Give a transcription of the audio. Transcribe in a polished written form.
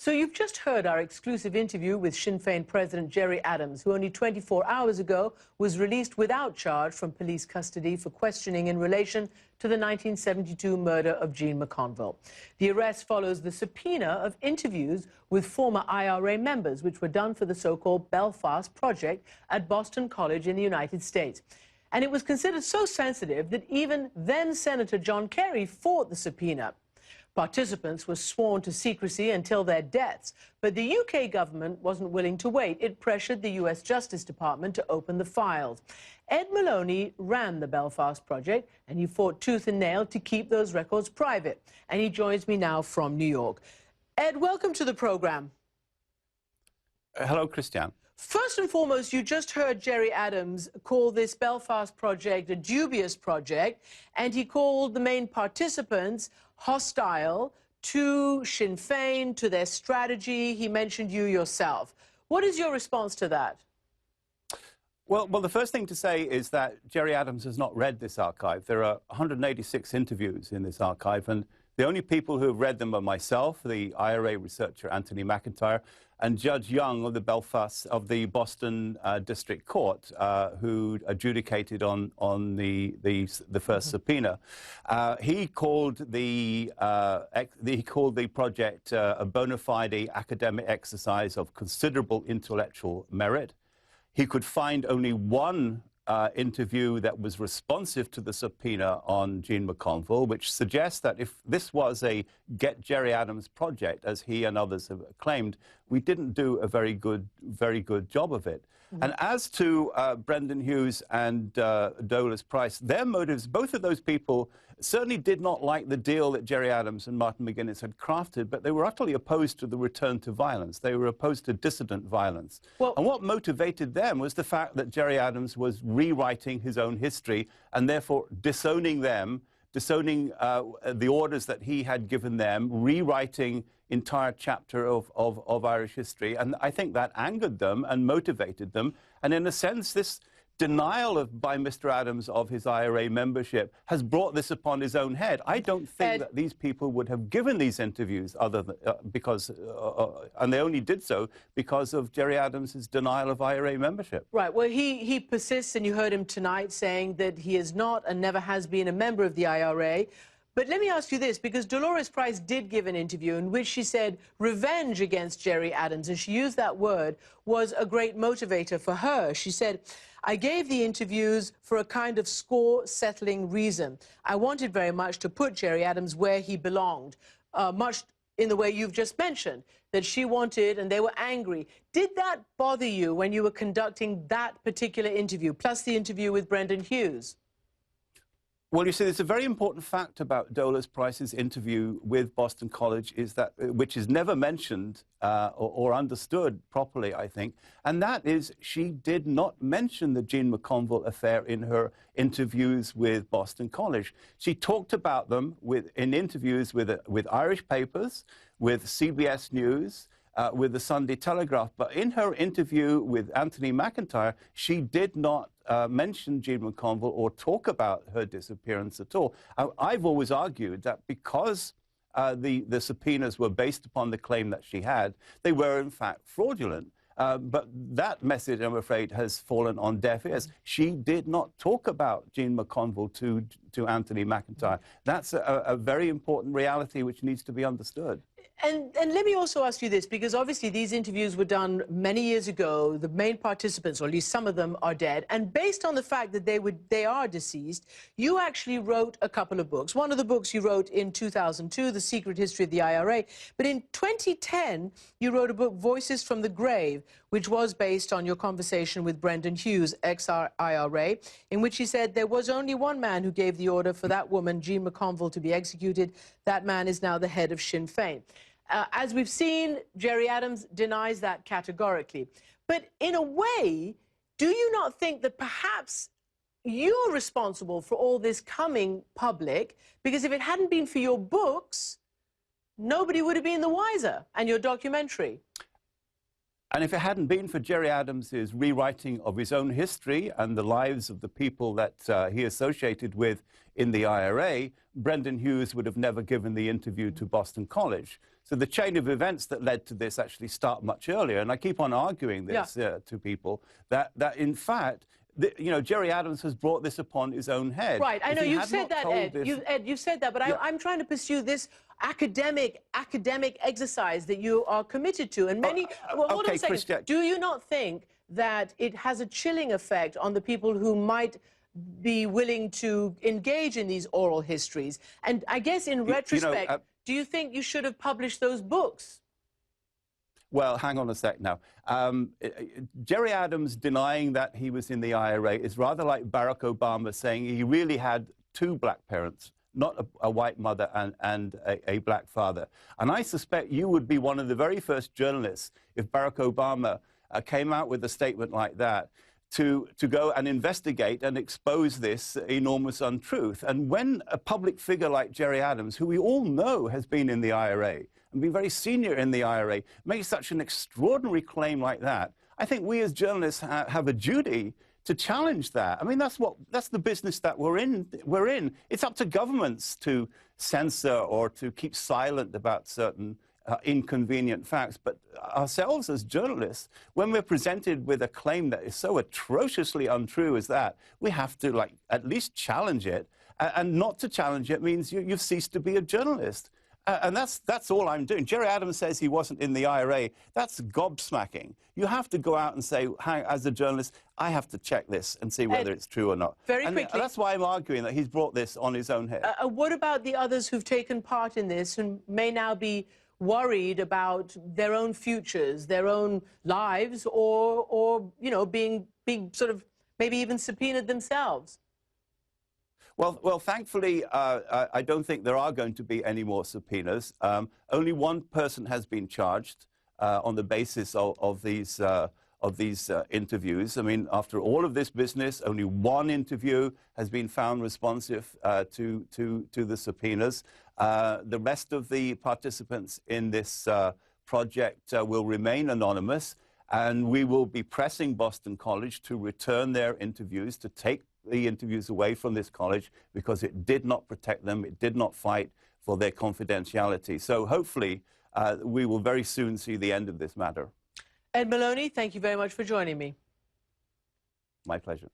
So you've just heard our exclusive interview with Sinn Féin President Gerry Adams, who only 24 hours ago was released without charge from police custody for questioning in relation to the 1972 murder of Jean McConville. The arrest follows the subpoena of interviews with former IRA members, which were done for the so-called Belfast project at Boston College in the United States. And it was considered so sensitive that even then-Senator John Kerry fought the subpoena. Participants were sworn to secrecy until their deaths, but the UK government wasn't willing to wait. It pressured the US Justice Department to open the files. Ed Moloney ran the Belfast project, and he fought tooth and nail to keep those records private. And he joins me now from New York. Ed, welcome to the programme. Hello, Christiane. First and foremost, you just heard Gerry Adams call this Belfast project a dubious project, and he called the main participants hostile to Sinn Féin, to their strategy. He mentioned you yourself. What is your response to that? Well, the first thing to say is that Gerry Adams has not read this archive. There are 186 interviews in this archive, and the only people who have read them are myself, the IRA researcher Anthony McIntyre, and Judge Young of the Boston District Court, who adjudicated on the first subpoena. He called the project a bona fide academic exercise of considerable intellectual merit. He could find only one interview that was responsive to the subpoena on Jean McConville, which suggests that if this was a Get Gerry Adams project, as he and others have claimed, we didn't do a very good job of it. Mm-hmm. And as to Brendan Hughes and Dola's Price, their motives, both of those people certainly did not like the deal that Gerry Adams and Martin McGuinness had crafted, but they were utterly opposed to the return to violence. They were opposed to dissident violence. Well, and what motivated them was the fact that Gerry Adams was rewriting his own history and therefore disowning them, disowning the orders that he had given them, rewriting entire chapter of Irish history. And I think that angered them and motivated them. And in a sense, this denial by Mr. Adams of his IRA membership has brought this upon his own head. I don't think that these people would have given these interviews other than, and they only did so because of Gerry Adams's denial of IRA membership. Right. Well, he persists, and you heard him tonight saying that he is not and never has been a member of the IRA. But let me ask you this, because Dolores Price did give an interview in which she said revenge against Gerry Adams, and she used that word, was a great motivator for her. She said, I gave the interviews for a kind of score-settling reason. I wanted very much to put Gerry Adams where he belonged, much in the way you've just mentioned, that she wanted, and they were angry. Did that bother you when you were conducting that particular interview, plus the interview with Brendan Hughes? Well, you see, there's a very important fact about Dolores Price's interview with Boston College, is that, which is never mentioned or understood properly, I think, and that is she did not mention the Jean McConville affair in her interviews with Boston College. She talked about them in interviews with Irish papers, with CBS News, with the Sunday Telegraph. But in her interview with Anthony McIntyre, she did not mention Jean McConville or talk about her disappearance at all. I've always argued that because the subpoenas were based upon the claim that she had, they were in fact fraudulent. But that message, I'm afraid, has fallen on deaf ears. She did not talk about Jean McConville to Anthony McIntyre. That's a very important reality which needs to be understood. And let me also ask you this, because obviously these interviews were done many years ago. The main participants, or at least some of them, are dead. And based on the fact that they are deceased, you actually wrote a couple of books. One of the books you wrote in 2002, The Secret History of the IRA. But in 2010, you wrote a book, Voices from the Grave, which was based on your conversation with Brendan Hughes, ex-IRA, in which he said there was only one man who gave the order for that woman, Jean McConville, to be executed. That man is now the head of Sinn Féin. As we've seen, Gerry Adams denies that categorically. But in a way, do you not think that perhaps you're responsible for all this coming public? Because if it hadn't been for your books, nobody would have been the wiser, and your documentary. And if it hadn't been for Gerry Adams's rewriting of his own history and the lives of the people that he associated with in the IRA, Brendan Hughes would have never given the interview to Boston College. So So the chain of events that led to this actually start much earlier. And I keep on arguing this to people, that in fact, you know, Gerry Adams has brought this upon his own head. Right, I know, you've said that, Ed. You've said that, but I'm trying to pursue this academic exercise that you are committed to. And many, well, hold on a second. Christiane, do you not think that it has a chilling effect on the people who might be willing to engage in these oral histories? And I guess in retrospect, do you think you should have published those books? Well, hang on a sec now. Gerry Adams denying that he was in the IRA is rather like Barack Obama saying he really had two black parents, not a white mother and a black father. And I suspect you would be one of the very first journalists, if Barack Obama came out with a statement like that, to go and investigate and expose this enormous untruth. And when a public figure like Gerry Adams, who we all know has been in the IRA, and been very senior in the IRA, makes such an extraordinary claim like that, I think we as journalists have a duty to challenge that. I mean, that's the business that we're in. It's up to governments to censor or to keep silent about certain inconvenient facts. But ourselves as journalists, when we're presented with a claim that is so atrociously untrue as that, we have to, like, at least challenge it. And not to challenge it means you've ceased to be a journalist. And that's all I'm doing. Gerry Adams says he wasn't in the IRA. That's gobsmacking. You have to go out and say, as a journalist, I have to check this and see whether it's true or not. Very quickly. And that's why I'm arguing that he's brought this on his own head. What about the others who've taken part in this and may now be worried about their own futures, their own lives, or you know, being sort of maybe even subpoenaed themselves? Well, thankfully, I don't think there are going to be any more subpoenas. Only one person has been charged on the basis of these interviews. I mean, after all of this business, only one interview has been found responsive to the subpoenas. The rest of the participants in this project will remain anonymous, and we will be pressing Boston College to return their interviews, to take the interviews away from this college, because it did not protect them, it did not fight for their confidentiality. So hopefully we will very soon see the end of this matter. Ed Moloney, thank you very much for joining me. My pleasure.